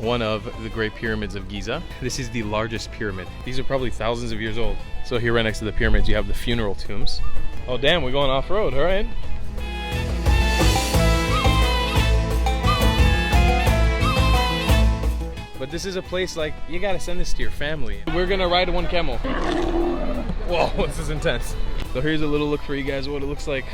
one of the Great Pyramids of Giza. This is the largest pyramid. These are probably thousands of years old. So here right next to the pyramids, you have the funeral tombs. Oh damn, we're going off-road, all right. But this is a place like, you gotta send this to your family. We're gonna ride one camel. Whoa, this is intense. So here's a little look for you guys what it looks like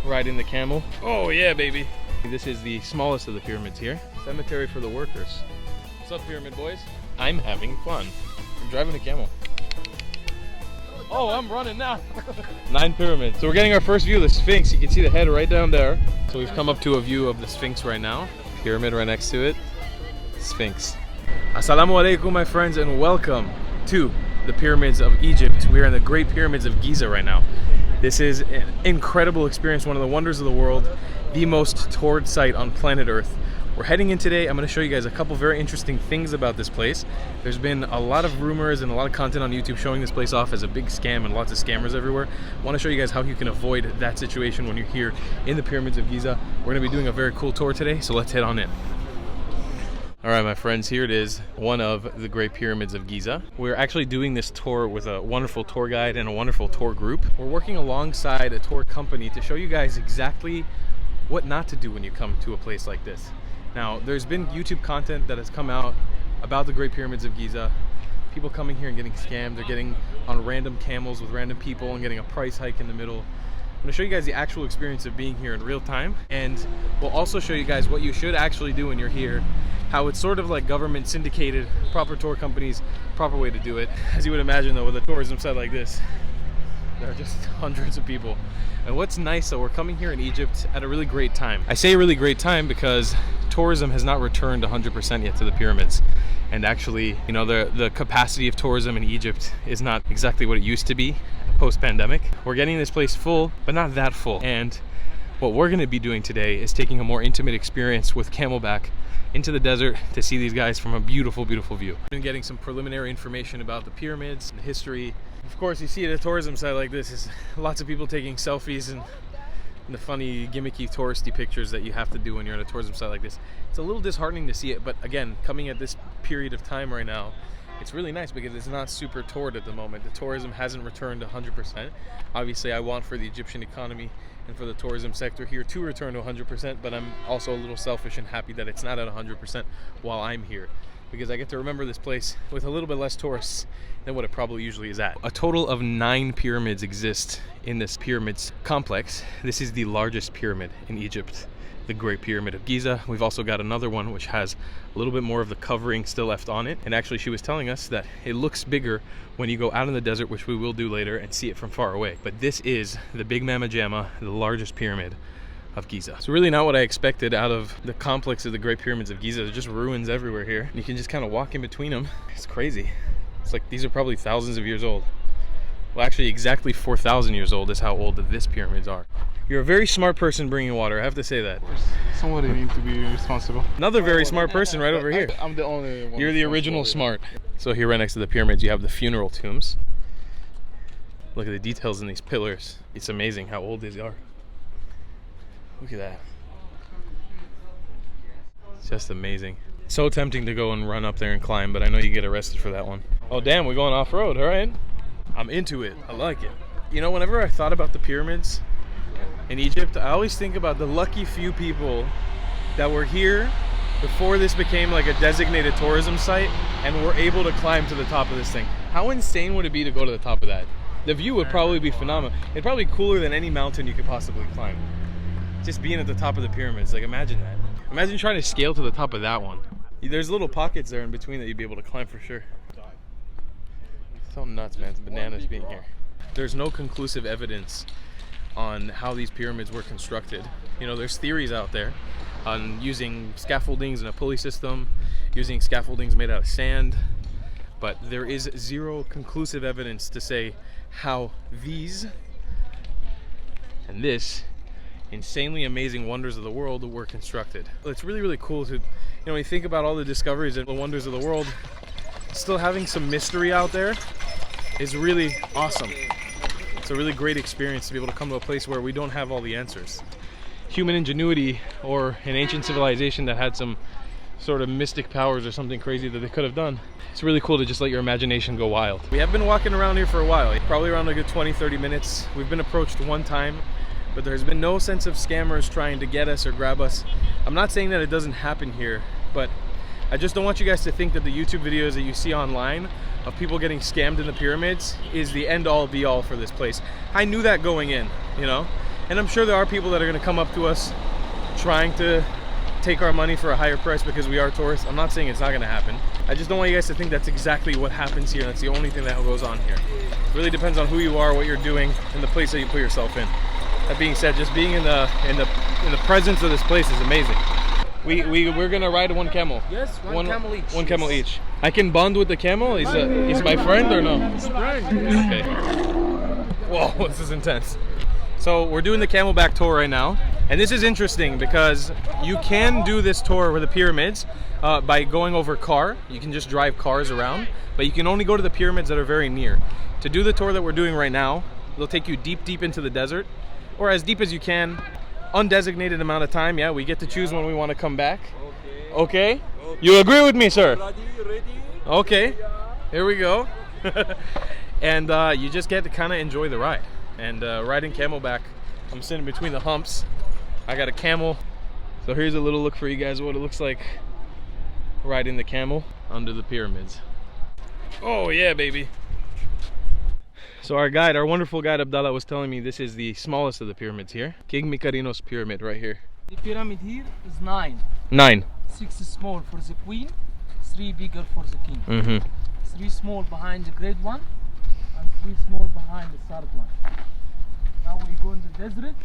riding the camel. Oh yeah, baby. This is the smallest of the pyramids here. Cemetery for the workers. What's up, pyramid boys? I'm having fun. I'm driving a camel. Oh, I'm running now. 9 pyramids. So we're getting our first view of the Sphinx. You can see the head right down there. So we've come up to a view of the Sphinx right now. Pyramid right next to it. Sphinx. Assalamu alaikum, my friends, and welcome to the pyramids of Egypt. We are in the Great Pyramids of Giza right now. This is an incredible experience, one of the wonders of the world, the most toured site on planet Earth. We're heading in today. I'm going to show you guys a couple very interesting things about this place. There's been a lot of rumors and a lot of content on YouTube showing this place off as a big scam and lots of scammers everywhere. I want to show you guys how you can avoid that situation when you're here in the pyramids of Giza. We're going to be doing a very cool tour today, so let's head on in. All right, my friends, here it is, one of the Great Pyramids of Giza. We're actually doing this tour with a wonderful tour guide and a wonderful tour group. We're working alongside a tour company to show you guys exactly what not to do when you come to a place like this. Now, there's been YouTube content that has come out about the Great Pyramids of Giza. People coming here and getting scammed. They're getting on random camels with random people and getting a price hike in the middle. I'm going to show you guys the actual experience of being here in real time, and we'll also show you guys what you should actually do when you're here, how it's sort of like government syndicated, proper tour companies, proper way to do it. As you would imagine though, with a tourism site like this, there are just hundreds of people. And what's nice though, we're coming here in Egypt at a really great time. I say a really great time because tourism has not returned 100% yet to the pyramids. And actually, you know, the capacity of tourism in Egypt is not exactly what it used to be post-pandemic. We're getting this place full, but not that full. And what we're gonna be doing today is taking a more intimate experience with Camelback into the desert to see these guys from a beautiful, beautiful view. I've been getting some preliminary information about the pyramids, the history. Of course, you see at a tourism site like this is lots of people taking selfies and the funny, gimmicky, touristy pictures that you have to do when you're at a tourism site like this. It's a little disheartening to see it, but again, coming at this period of time right now, it's really nice because it's not super toured at the moment. The tourism hasn't returned 100%. Obviously, I want for the Egyptian economy and for the tourism sector here to return to 100%, but I'm also a little selfish and happy that it's not at 100% while I'm here, because I get to remember this place with a little bit less tourists than what it probably usually is at. A total of 9 pyramids exist in this pyramids complex. This is the largest pyramid in Egypt, the Great Pyramid of Giza. We've also got another one which has a little bit more of the covering still left on it. And actually she was telling us that it looks bigger when you go out in the desert, which we will do later, and see it from far away. But this is the Big Mama Jamma, the largest pyramid of Giza. It's really not what I expected out of the complex of the Great Pyramids of Giza. There's just ruins everywhere here. You can just kind of walk in between them. It's crazy. It's like these are probably thousands of years old. Well, actually exactly 4,000 years old is how old these pyramids are. You're a very smart person bringing water, I have to say that. Of course. Somebody needs to be responsible. Another very smart person right over here. I'm the only one. You're the original smart. So here right next to the pyramids, you have the funeral tombs. Look at the details in these pillars. It's amazing how old these are. Look at that. It's just amazing. So tempting to go and run up there and climb, but I know you get arrested for that one. Oh damn, we're going off-road, all right. I'm into it, I like it. You know, whenever I thought about the pyramids in Egypt, I always think about the lucky few people that were here before this became like a designated tourism site and were able to climb to the top of this thing. How insane would it be to go to the top of that? The view would probably be phenomenal. It'd probably be cooler than any mountain you could possibly climb. Just being at the top of the pyramids, like imagine that. Imagine trying to scale to the top of that one. There's little pockets there in between that you'd be able to climb for sure. So nuts, man. It's bananas being here. There's no conclusive evidence on how these pyramids were constructed. You know, there's theories out there on using scaffoldings and a pulley system, using scaffoldings made out of sand, but there is zero conclusive evidence to say how these and this insanely amazing wonders of the world were constructed. It's really, really cool to, you know, when you think about all the discoveries and the wonders of the world, still having some mystery out there is really awesome. It's a really great experience to be able to come to a place where we don't have all the answers. Human ingenuity, or an ancient civilization that had some sort of mystic powers or something crazy that they could have done. It's really cool to just let your imagination go wild. We have been walking around here for a while, probably around a good 20-30 minutes. We've been approached one time, but there's been no sense of scammers trying to get us or grab us. I'm not saying that it doesn't happen here, but I just don't want you guys to think that the YouTube videos that you see online of people getting scammed in the pyramids is the end-all be-all for this place. I knew that going in, you know? And I'm sure there are people that are gonna come up to us trying to take our money for a higher price because we are tourists. I'm not saying it's not gonna happen. I just don't want you guys to think that's exactly what happens here. That's the only thing that goes on here. It really depends on who you are, what you're doing, and the place that you put yourself in. That being said, just being in the presence of this place is amazing. We're gonna ride one camel. Yes, one camel each. One camel each. I can bond with the camel. He's my friend or no? Okay. Whoa, this is intense. So we're doing the Camelback tour right now, and this is interesting because you can do this tour over the pyramids by going over car. You can just drive cars around, but you can only go to the pyramids that are very near. To do the tour that we're doing right now, they'll take you deep into the desert, or as deep as you can. Undesignated amount of time. Yeah, we get to choose when we want to come back. Okay? You agree with me, sir? Ready? Okay, here we go. And you just get to kind of enjoy the ride. And riding Camelback, I'm sitting between the humps. I got a camel. So here's a little look for you guys what it looks like riding the camel under the pyramids. Oh yeah, baby. So our guide, our wonderful guide Abdallah, was telling me this is the smallest of the pyramids here. King Mikarino's pyramid right here. The pyramid here is 9. 9. 6 small for the queen, 3 bigger for the king. Mm-hmm. 3 small behind the great one, and 3 small behind the third one. Now we go in the desert.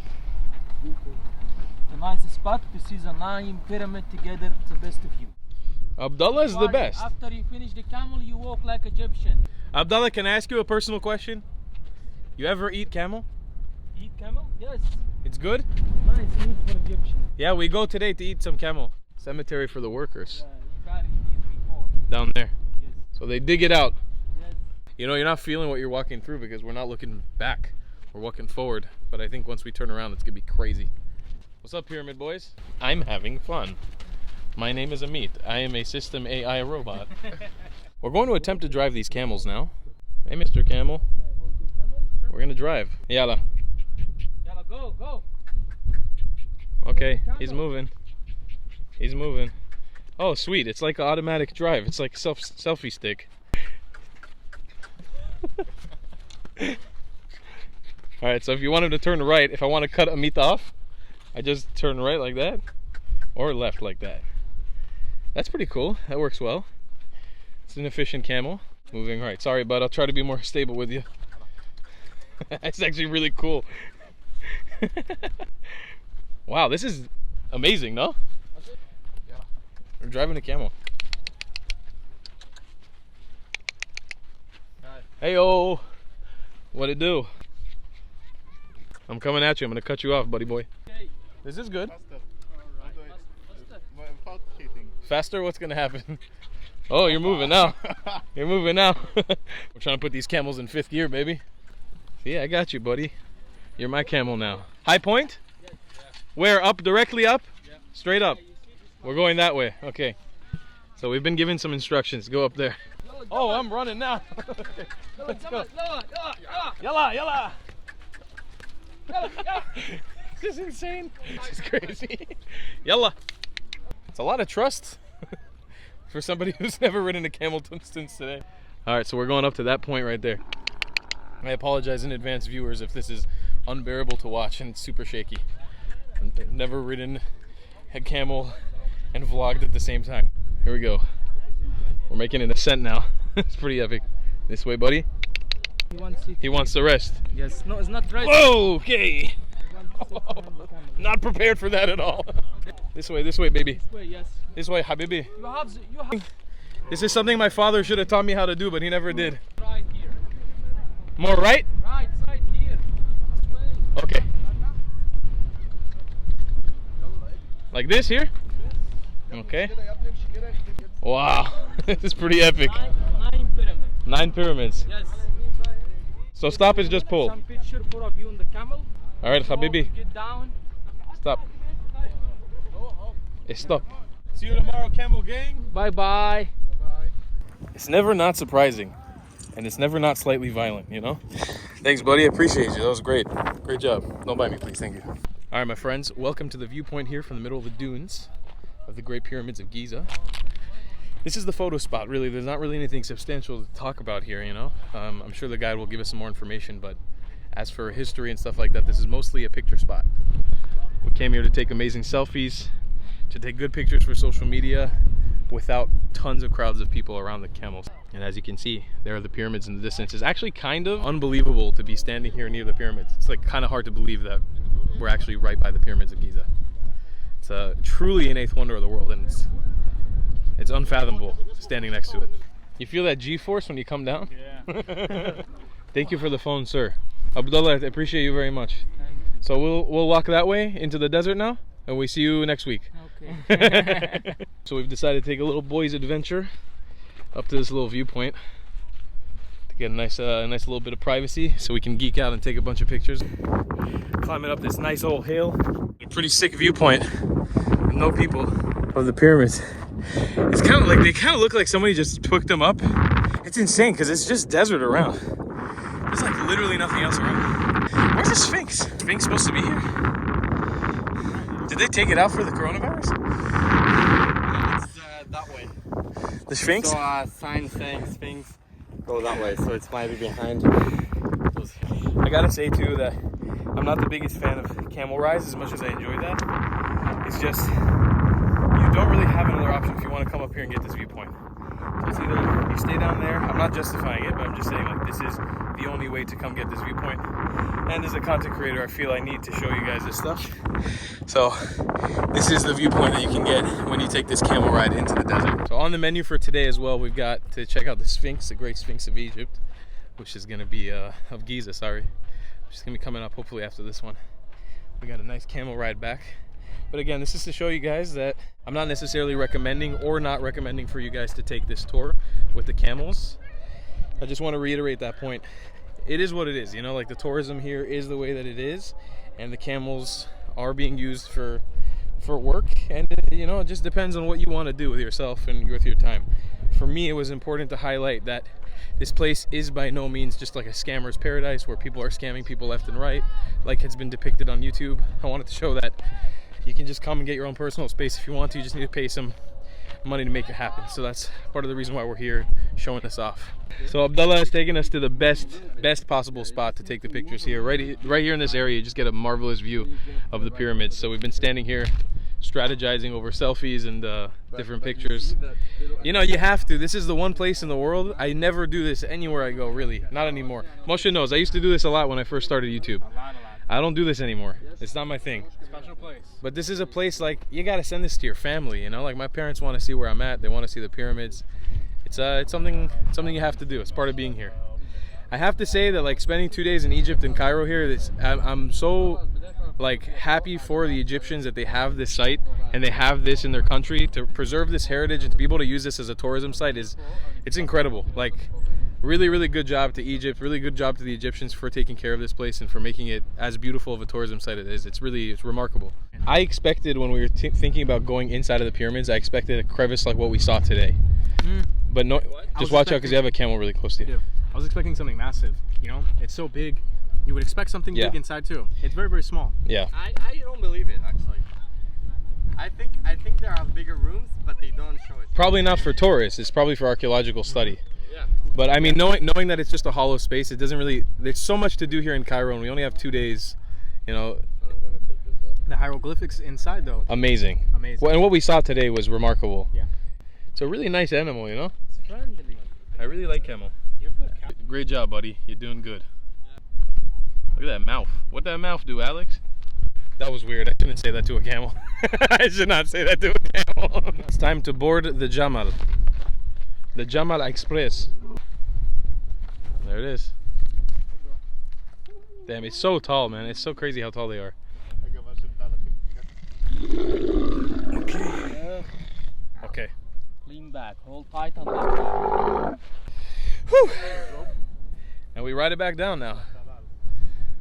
The nice spot to see the 9 pyramid together. It's the best view. Abdallah is the best. After you finish the camel, you walk like Egyptian. Abdallah, can I ask you a personal question? You ever eat camel? Eat camel? Yes. It's good? Nice meat for Egyptian. Yeah, we go today to eat some camel. Cemetery for the workers. Yeah, you got it before. Down there. Yes. So they dig it out. Yes. You know, you're not feeling what you're walking through because we're not looking back. We're walking forward. But I think once we turn around, it's gonna be crazy. What's up, Pyramid Boys? I'm having fun. My name is Amit. I am a system AI robot. We're going to attempt to drive these camels now. Hey, Mr. Camel. We're gonna drive. Yalla. Yalla, go. Okay, he's moving. He's moving. Oh, sweet. It's like an automatic drive. It's like selfie stick. Alright, so if you want him to turn right, if I want to cut Amit off, I just turn right like that, or left like that. That's pretty cool. That works well. It's an efficient camel. Moving right. Sorry, bud. I'll try to be more stable with you. It's actually really cool. Wow, this is amazing, no? Yeah. We're driving a camel. Hey-o! What it do? I'm coming at you. I'm gonna cut you off, buddy boy. Okay. This is good. Faster. Faster? What's gonna happen? Oh, you're moving now. You're moving now. We're trying to put these camels in 5th gear, baby. Yeah, I got you, buddy. You're my camel now. High point? Yes. Where? Up? Directly up? Yeah. Straight up. We're going that way. Okay. So we've been given some instructions. Go up there. Oh, I'm running now. Let's go. Yalla, yalla. This is insane. This is crazy. Yalla. It's a lot of trust for somebody who's never ridden a camel since today. All right, so we're going up to that point right there. I apologize in advance, viewers, if this is unbearable to watch and it's super shaky. I've never ridden a camel and vlogged at the same time. Here we go. We're making an ascent now. It's pretty epic. This way, buddy. He wants the rest. Yes. No, it's not right. Whoa, okay. Not prepared for that at all. This way, baby. This way, yes. This way, habibi. You have. This is something my father should have taught me how to do, but he never did. Right here. More right? Right side here. This way. Okay. Like this here? Okay. Wow, this is pretty epic. 9 pyramids. 9 pyramids. Yes. So stop is just pull. Some picture for a view on the camel. All right, habibi. Get down. Stop. Stop. See you tomorrow, Camel Gang. Bye bye. It's never not surprising, and it's never not slightly violent, you know? Thanks, buddy. I appreciate you. That was great. Great job. Don't bite me, please. Thank you. All right, my friends. Welcome to the viewpoint here from the middle of the dunes of the Great Pyramids of Giza. This is the photo spot, really. There's not really anything substantial to talk about here, you know? I'm sure the guide will give us some more information, but as for history and stuff like that, this is mostly a picture spot. We came here to take amazing selfies, to take good pictures for social media without tons of crowds of people around the camels. And as you can see, there are the pyramids in the distance. It's actually kind of unbelievable to be standing here near the pyramids. It's like kind of hard to believe that we're actually right by the pyramids of Giza. It's truly an eighth wonder of the world, and it's unfathomable standing next to it. You feel that G-force when you come down? Yeah. Thank you for the phone, sir. Abdullah, I appreciate you very much. So we'll walk that way into the desert now, and we see you next week. Okay. So we've decided to take a little boys' adventure up to this little viewpoint to get a nice little bit of privacy, so we can geek out and take a bunch of pictures. Climbing up this nice old hill, a pretty sick viewpoint with no people of the pyramids. It's kind of like they kind of look like somebody just picked them up. It's insane because it's just desert around. There's like literally nothing else around. Where's the Sphinx? Sphinx supposed to be here? Did they take it out for the coronavirus? It's that way. The Sphinx? So sign saying Sphinx go that way, so it's maybe behind. I gotta say too that I'm not the biggest fan of camel rides as much as I enjoy that. It's just, you don't really have another option if you want to come up here and get this viewpoint. So it's either you stay down there, I'm not justifying it, but I'm just saying like this is the only way to come get this viewpoint. And as a content creator, I feel I need to show you guys this stuff. So this is the viewpoint that you can get when you take this camel ride into the desert. So on the menu for today as well, we've got to check out the Sphinx, the Great Sphinx of Egypt, which is gonna be, of Giza, sorry. Which is gonna be coming up hopefully after this one. We got a nice camel ride back. But again, this is to show you guys that I'm not necessarily recommending or not recommending for you guys to take this tour with the camels. I just want to reiterate that point. It is what it is, you know, like the tourism here is the way that it is, and the camels are being used for work, and you know, it just depends on what you want to do with yourself and with your time. For me, it was important to highlight that this place is by no means just like a scammer's paradise where people are scamming people left and right, like has been depicted on YouTube. I wanted to show that you can just come and get your own personal space if you want to. You just need to pay some money to make it happen. So that's part of the reason why we're here showing this off. So Abdullah has taken us to the best possible spot to take the pictures here. Right here in this area, you just get a marvelous view of the pyramids. So we've been standing here strategizing over selfies and different pictures. You know, you have to. This is the one place in the world. I never do this anywhere I go, really. Not anymore. Moshe knows. I used to do this a lot when I first started YouTube. I don't do this anymore. It's not my thing. Special place. But this is a place like you gotta send this to your family, you know? Like my parents want to see where I'm at. They want to see the pyramids. It's something you have to do. It's part of being here. I have to say that like spending 2 days in Egypt and Cairo here, I'm so like happy for the Egyptians that they have this site and they have this in their country to preserve this heritage and to be able to use this as a tourism site it's incredible. Like really good job to Egypt, really good job to the Egyptians for taking care of this place and for making it as beautiful of a tourism site it is. It's remarkable. I expected when we were thinking about going inside of the pyramids, I expected a crevice like what we saw today. But no, just watch out because you have a camel really close to you. I was expecting something massive, you know? It's so big. You would expect something big inside too. It's very small. Yeah. I don't believe it actually. I think there are bigger rooms, but they don't show it. Probably not for tourists. It's probably for archaeological study. Yeah. But I mean, knowing that it's just a hollow space, it doesn't really. There's so much to do here in Cairo, and we only have 2 days. You know. The hieroglyphics inside though. Amazing. Amazing. Well, and what we saw today was remarkable. Yeah. It's a really nice animal, you know. It's friendly. I really like camel. You're good. Great job, buddy. You're doing good. Look at that mouth. What'd that mouth do, Alex? That was weird. I shouldn't say that to a camel. I should not say that to a camel. It's time to board the Jamal. The Jamal Express. There it is. Damn, it's so tall, man. It's so crazy how tall they are. Okay. Okay. Lean back. Hold tight on that. Whew. And we ride it back down now.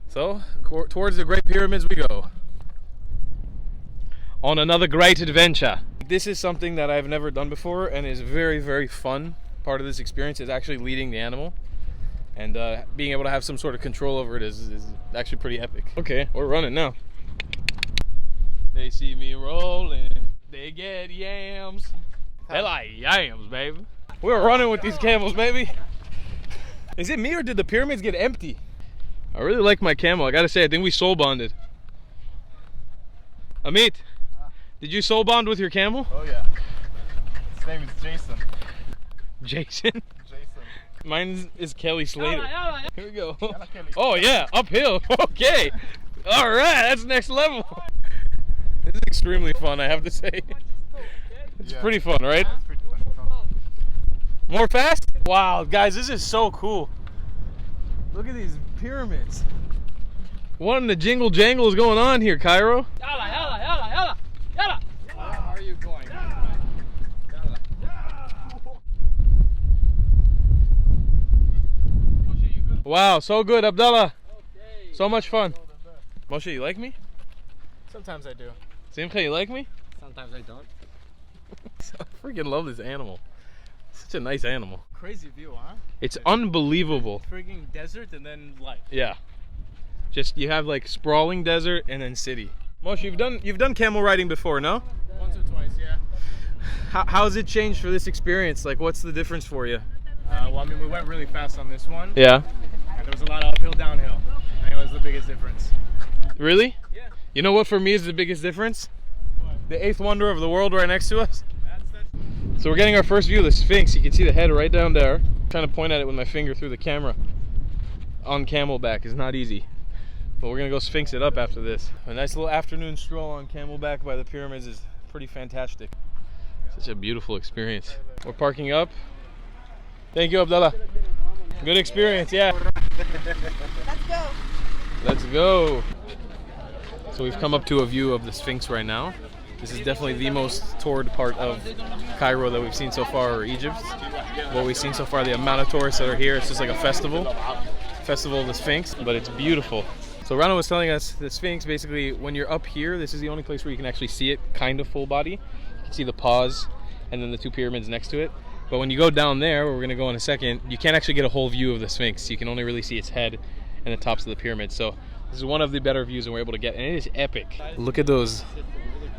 So, towards the Great Pyramids we go. On another great adventure. this is something that I've never done before and is very, very fun. Part of this experience is actually leading the animal. And being able to have some sort of control over it is actually pretty epic. Okay, we're running now. They see me rolling, they get yams. They like yams, baby. We're running with these camels, baby. Is it me or did the pyramids get empty? I really like my camel. I gotta say, I think we soul bonded. Amit, did you soul bond with your camel? Oh yeah. His name is Jason. Jason? Jason. Mine is Kelly Slater. Here we go. Oh yeah, uphill. Okay. All right, that's next level. This is extremely fun, I have to say. It's pretty fun, right? It's pretty fun. More fast? Wow, guys, this is so cool. Look at these pyramids. What in the jingle jangle is going on here, Cairo? Where are you going? Wow, so good, Abdallah. So much fun. Moshe, you like me? Sometimes I do. Simcha, you like me? Sometimes I don't. I freaking love this animal. Such a nice animal. Crazy view, huh? It's unbelievable. Freaking desert and then life. Yeah. Just you have like sprawling desert and then city. Moshe, you've done camel riding before, no? Once or twice, yeah. How's it changed for this experience? Like, what's the difference for you? Well, I mean, we went really fast on this one. Yeah. And there was a lot of uphill, downhill. And it was the biggest difference. Really? Yeah. You know what for me is the biggest difference? What? The eighth wonder of the world right next to us. So we're getting our first view of the Sphinx. You can see the head right down there. I'm trying to point at it with my finger through the camera. On Camelback is not easy. But we're gonna go Sphinx it up after this. A nice little afternoon stroll on Camelback by the pyramids is pretty fantastic. Such a beautiful experience. We're parking up. Thank you, Abdallah. Good experience, yeah. Let's go. Let's go. So we've come up to a view of the Sphinx right now. This is definitely the most toured part of Cairo that we've seen so far, or Egypt. What we've seen so far, the amount of tourists that are here, it's just like a festival of the Sphinx, but it's beautiful. So Rana was telling us the Sphinx, basically, when you're up here, this is the only place where you can actually see it kind of full body. You can see the paws and then the two pyramids next to it. But when you go down there, where we're going to go in a second, you can't actually get a whole view of the Sphinx. You can only really see its head and the tops of the pyramid. So this is one of the better views that we're able to get, and it is epic. Look at those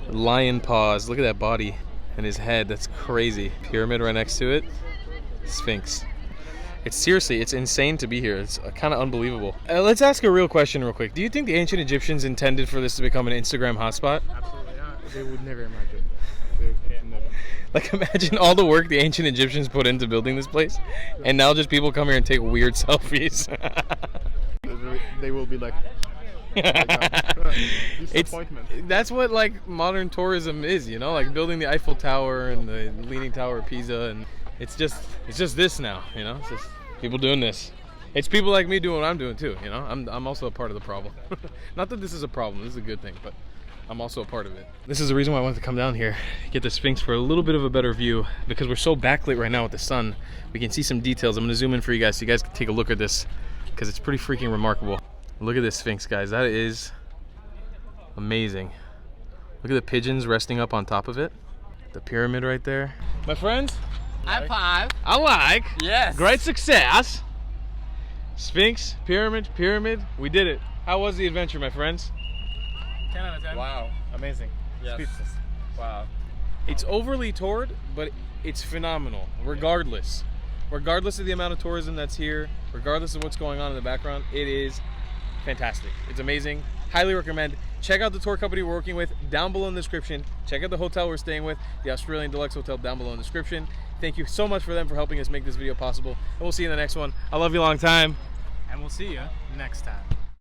lion paws. Look at that body and his head. That's crazy. Pyramid right next to it. Sphinx. It's seriously, it's insane to be here. It's kind of unbelievable. Let's ask a real question real quick. Do you think the ancient Egyptians intended for this to become an Instagram hotspot? Absolutely not. They would never imagine. They never. Like, imagine all the work the ancient Egyptians put into building this place, and now just people come here and take weird selfies. They will be like, disappointment. That's what like modern tourism is, you know, like building the Eiffel Tower and the Leaning Tower of Pisa, and it's just this now, you know. It's just people doing this. It's people like me doing what I'm doing too, you know. I'm also a part of the problem. Not that this is a problem, this is a good thing, but I'm also a part of it. This is the reason why I wanted to come down here, get the Sphinx for a little bit of a better view, because we're so backlit right now with the sun. We can see some details. I'm gonna zoom in for you guys so you guys can take a look at this, because it's pretty freaking remarkable. Look at this Sphinx, guys. That is amazing. Look at the pigeons resting up on top of it. The pyramid right there. My friends, high five. I like. Yes. Great success. Sphinx, pyramid. We did it. How was the adventure, my friends? 10 out of 10. Wow. Amazing. Yes. Speechless. Wow. It's overly toured, but it's phenomenal, regardless. Regardless of the amount of tourism that's here, regardless of what's going on in the background, it is fantastic. It's amazing. Highly recommend. Check out the tour company we're working with down below in the description. Check out the hotel we're staying with, the Australian Deluxe Hotel, down below in the description. Thank you so much for them for helping us make this video possible. And we'll see you in the next one. I love you long time. And we'll see you next time.